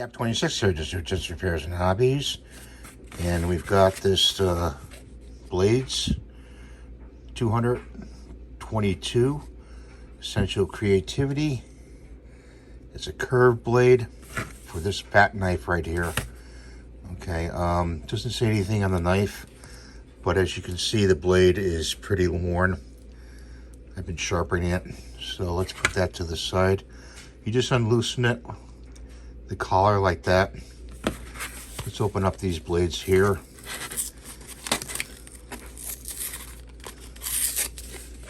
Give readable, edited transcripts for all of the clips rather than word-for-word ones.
Cap 26 here, just repairs and hobbies, and we've got this blades 222 essential creativity. It's a curved blade for this fat knife right here. Okay, doesn't say anything on the knife, but as you can see, the blade is pretty worn. I've been sharpening it, so let's put that to the side. You just unloosen it, the collar like that. Let's open up these blades here.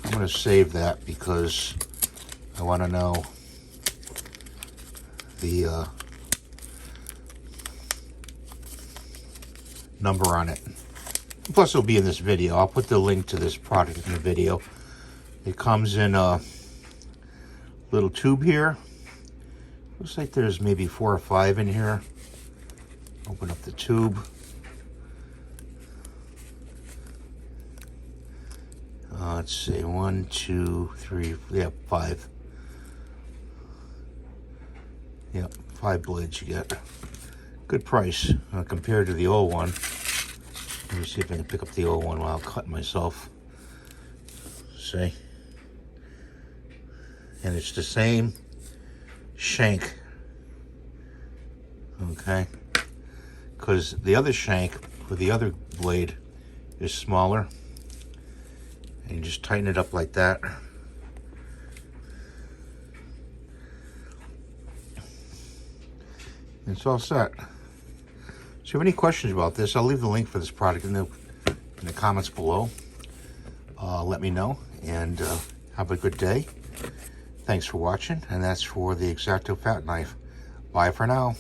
I'm going to save that because I want to know the number on it. Plus it'll be in this video. I'll put the link to this product in the video. It comes in a little tube here. Looks like there's maybe 4 or 5 in here. Open up the tube. Let's see, 1, 2, 3, yeah, 5. Yep, 5 blades you get. Good price compared to the old one. Let me see if I can pick up the old one while I'm cutting myself. See? And it's the same shank. Okay? Because the other shank for the other blade is smaller. And you just tighten it up like that. And it's all set. So if you have any questions about this, I'll leave the link for this product in the comments below. Let me know, and have a good day. Thanks for watching, and that's for the Xacto Fat Knife. Bye for now.